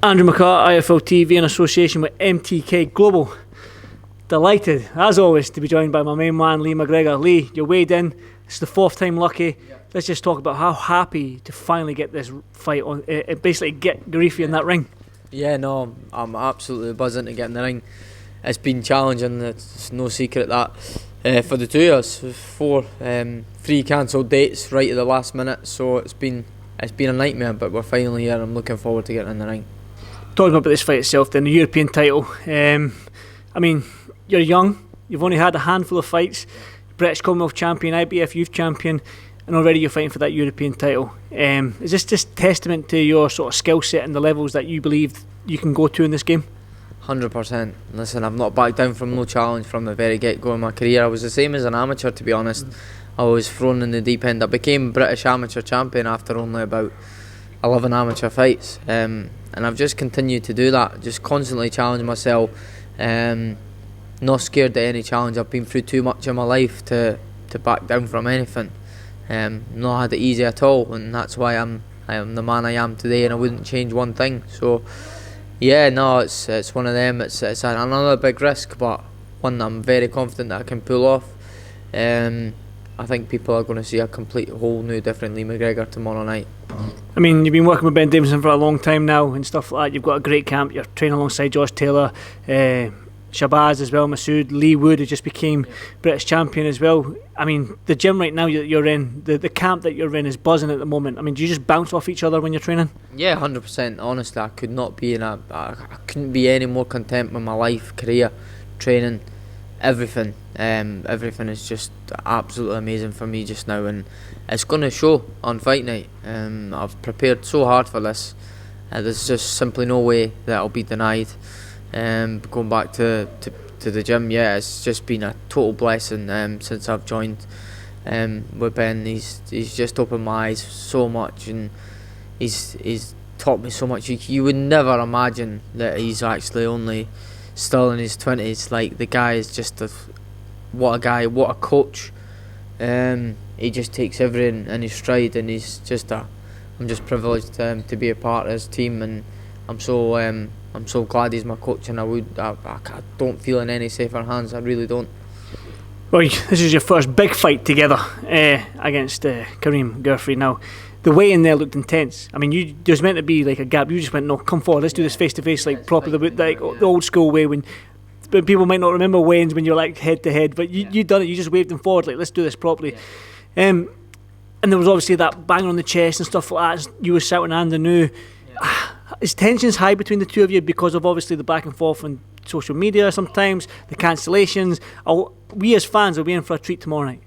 Andrew McCART, IFL TV in association with MTK Global. Delighted, as always, to be joined by my main man, Lee McGregor. Lee, you're weighed in. It's the fourth time lucky. Let's just talk about how happy to finally get this fight on, basically get GUERFI in that ring. Yeah, no, I'm absolutely buzzing to get in the ring. It's been challenging, it's no secret that. For the two of us, 3 cancelled dates right at the last minute, so it's been a nightmare, but we're finally here. I'm looking forward to getting in the ring. Talking about this fight itself then, the European title. I mean, you're young, you've only had a handful of fights, British Commonwealth champion, IBF youth champion, and already you're fighting for that European title. Is this just testament to your sort of skill set and the levels that you believe you can go to in this game? 100%. Listen, I've not backed down from no challenge from the very get-go in my career. I was the same as an amateur, to be honest. I was thrown in the deep end. I became British amateur champion after only about 11 amateur fights, and I've just continued to do that, just constantly challenge myself, not scared at any challenge. I've been through too much in my life to back down from anything. Not had it easy at all, and that's why I am the man I am today, and I wouldn't change one thing. So yeah, no, it's one of them. It's another big risk, but one that I'm very confident that I can pull off. I think people are going to see a complete, whole new, different Lee McGregor tomorrow night. I mean, you've been working with Ben Davidson for a long time now and stuff like that. You've got a great camp. You're training alongside Josh Taylor, Shabazz as well, Masood, Lee Wood, who just became British champion as well. I mean, the gym right now you're in, the camp that you're in is buzzing at the moment. I mean, do you just bounce off each other when you're training? Yeah, 100%. Honestly, I could not be I couldn't be any more content with my life, career, training, everything. Everything is just absolutely amazing for me just now, and it's going to show on fight night. I've prepared so hard for this. There's just simply no way that I'll be denied. Going back to the gym, yeah, it's just been a total blessing since I've joined with Ben. He's just opened my eyes so much, and he's taught me so much. You would never imagine that he's actually only still in his 20s. Like, the guy is just what a guy, what a coach. He just takes everything in his stride, and he's just I'm just privileged to be a part of his team, and I'm so glad he's my coach, and I don't feel in any safer hands. I really don't. Well, this is your first big fight together against KARIM, GUERFI. Now, the way in there looked intense. I mean, there's meant to be like a gap. You just went, no, come forward, let's do this face to face, like proper, like the old school way. But people might not remember weigh-ins when you're like head to head, but you done it. You just waved them forward, like, let's do this properly. And there was obviously that bang on the chest and stuff like that. You were shouting and the new. Is tensions high between the two of you because of obviously the back and forth on social media sometimes, the cancellations? We as fans are in for a treat tomorrow night.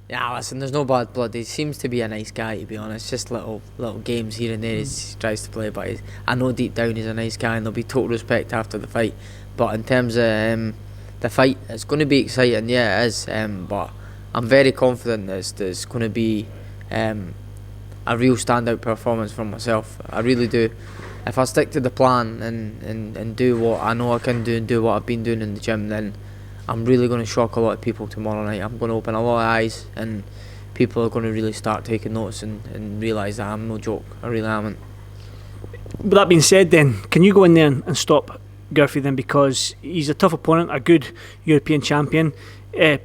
Yeah, listen, there's no bad blood. He seems to be a nice guy, to be honest. Just little games here and there he tries to play, but I know deep down he's a nice guy, and there'll be total respect after the fight. But in terms of the fight, it's going to be exciting, yeah, it is. But I'm very confident that it's going to be a real standout performance from myself. I really do. If I stick to the plan and do what I know I can do and do what I've been doing in the gym, then I'm really going to shock a lot of people tomorrow night. I'm going to open a lot of eyes, and people are going to really start taking notice and realise that I'm no joke. I really am. With that being said then, can you go in there and stop GUERFI then, because he's a tough opponent, a good European champion,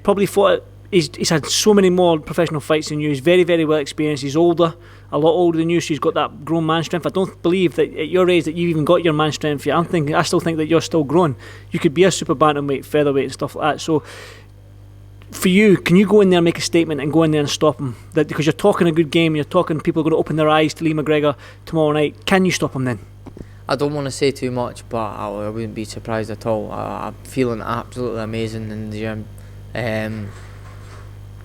probably fought. He's had so many more professional fights than you. He's very, very well experienced. He's older, a lot older than you, so he's got that grown man strength. I don't believe that at your age that you've even got your man strength yet. I still think that you're still growing. You could be a super bantamweight, featherweight and stuff like that. So for you, can you go in there and make a statement and go in there and stop him? That because you're talking a good game, you're talking people are going to open their eyes to Lee McGregor tomorrow night. Can you stop him then? I don't want to say too much, but I wouldn't be surprised at all. I'm feeling absolutely amazing in the gym.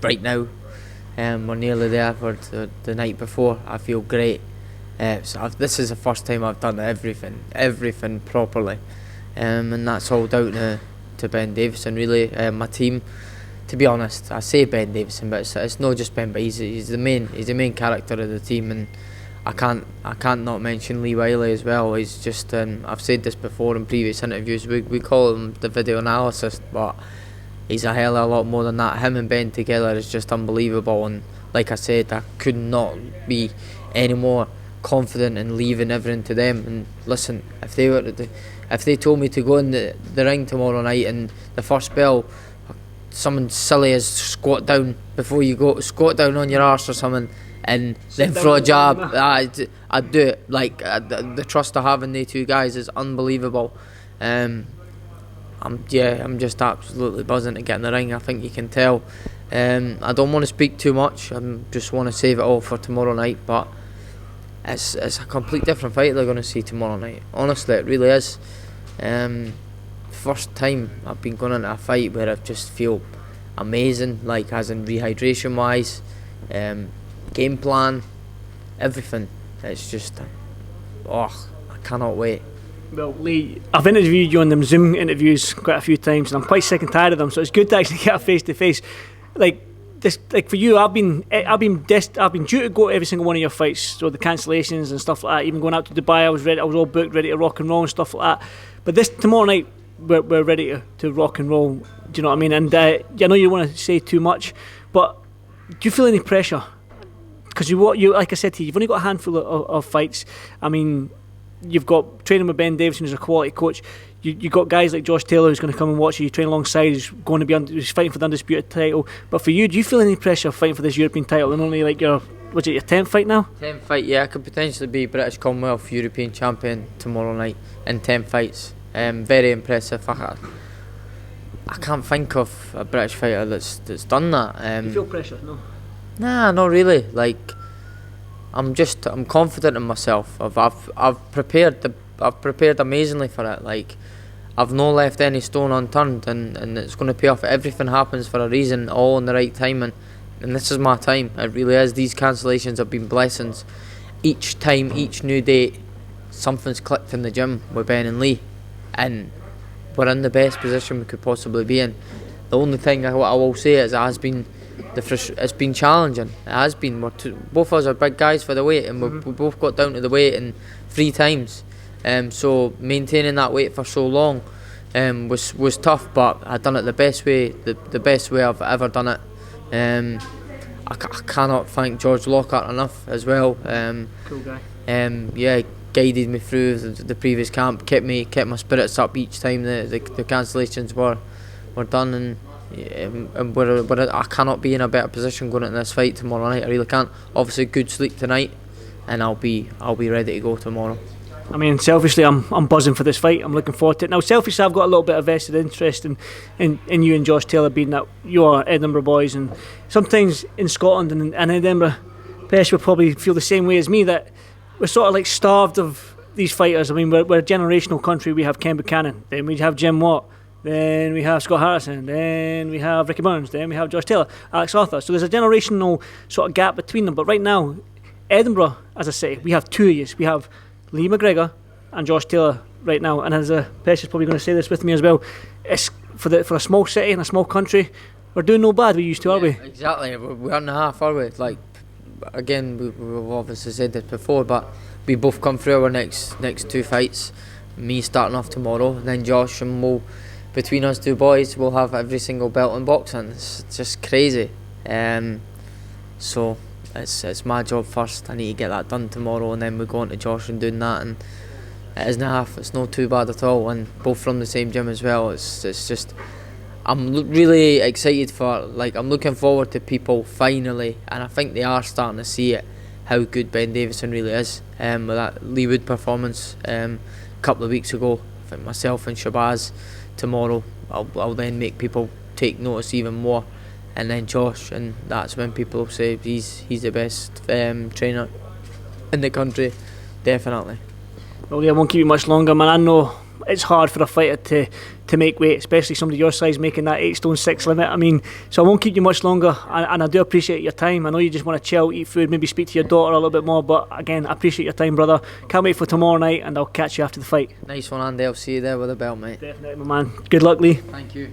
Right now, we're nearly there for the night before. I feel great. This is the first time I've done everything properly, and that's all down to Ben Davidson, really, my team. To be honest, I say Ben Davidson, but it's not just Ben, but he's the main character of the team, and I can't not mention Lee Wiley as well. He's just I've said this before in previous interviews. We call him the video analyst, but he's a hell of a lot more than that. Him and Ben together is just unbelievable, and like I said, I could not be any more confident in leaving everything to them. And listen, if they told me to go in the ring tomorrow night and the first bell, something silly as squat down before you go, squat down on your arse or something, and then throw a jab, I'd do it. Like the trust I have in the two guys is unbelievable. I'm just absolutely buzzing to get in the ring. I think you can tell. I don't want to speak too much. I just want to save it all for tomorrow night. But it's a complete different fight they're going to see tomorrow night. Honestly, it really is. First time I've been going into a fight where I just feel amazing, like as in rehydration wise, game plan, everything. It's just, I cannot wait. Well, Lee, I've interviewed you on them Zoom interviews quite a few times, and I'm quite sick and tired of them. So it's good to actually get a face to face. Like this, like for you, I've been due to go to every single one of your fights. So the cancellations and stuff like that. Even going out to Dubai, I was ready. I was all booked, ready to rock and roll and stuff like that. But this tomorrow night, we're ready to rock and roll. Do you know what I mean? And I know you want to say too much, but do you feel any pressure? Because you like I said to you, you've only got a handful of fights. I mean, you've got training with Ben Davidson, who's a quality coach. You got guys like Josh Taylor, who's going to come and watch you. You train alongside. He's going to be who's fighting for the undisputed title. But for you, do you feel any pressure fighting for this European title? And only like your 10th fight now? 10th fight, yeah. I could potentially be British Commonwealth European champion tomorrow night in 10 fights. Very impressive. I can't think of a British fighter that's done that. You feel pressure? No. Nah, not really. Like, I'm confident in myself. I've prepared amazingly for it. Like, I've not left any stone unturned, and it's going to pay off. Everything happens for a reason, all in the right time, and this is my time. It really is. These cancellations have been blessings. Each time, each new date, something's clicked in the gym with Ben and Lee, and we're in the best position we could possibly be in. The only thing I will say is it's been challenging. It has been. Both of us are big guys for the weight, and we both got down to the weight in 3 times. So maintaining that weight for so long was tough, but I done it the best way I've ever done it. I cannot thank George Lockhart enough as well. Cool guy. Guided me through the previous camp, kept my spirits up each time the cancellations were done, and I cannot be in a better position going into this fight tomorrow night. I really can't. Obviously, good sleep tonight, and I'll be ready to go tomorrow. I mean, selfishly, I'm buzzing for this fight. I'm looking forward to it. Now, selfishly, I've got a little bit of vested interest in you and Josh Taylor, being that you are Edinburgh boys, and sometimes in Scotland and Edinburgh, Pesh will probably feel the same way as me, that we're sort of like starved of these fighters. I mean, we're a generational country. We have Ken Buchanan, then we have Jim Watt, then we have Scott Harrison, then we have Ricky Burns, then we have Josh Taylor, Alex Arthur. So there's a generational sort of gap between them. But right now, Edinburgh, as I say, we have 2 years. We have Lee McGregor and Josh Taylor right now. And as Pesh is probably going to say this with me as well, it's for a small city and a small country, we're doing no bad. We used to, are we? Exactly. We aren't half, are we? Like, again, we've obviously said this before, but we both come through our next 2 fights. Me starting off tomorrow, and then Josh, and between us 2 boys, we'll have every single belt in boxing. It's just crazy. So it's my job first. I need to get that done tomorrow, and then we go on to Josh and doing that, and it isn't half. It's not too bad at all, and both from the same gym as well. It's just, I'm really excited I'm looking forward to people finally, and I think they are starting to see it, how good Ben Davidson really is. With that Lee Wood performance a couple of weeks ago, I think myself and Shabazz tomorrow, I'll then make people take notice even more, and then Josh, and that's when people will say he's the best trainer in the country, definitely. Well, yeah, I won't keep you much longer, man. I know it's hard for a fighter to make weight, especially somebody your size making that 8 stone 6 limit. I mean, so I won't keep you much longer, and I do appreciate your time. I know you just want to chill, eat food, maybe speak to your daughter a little bit more, but again, I appreciate your time, brother. Can't wait for tomorrow night, and I'll catch you after the fight. Nice one, Andy. I'll see you there with a belt, mate. Definitely, my man. Good luck, Lee. Thank you.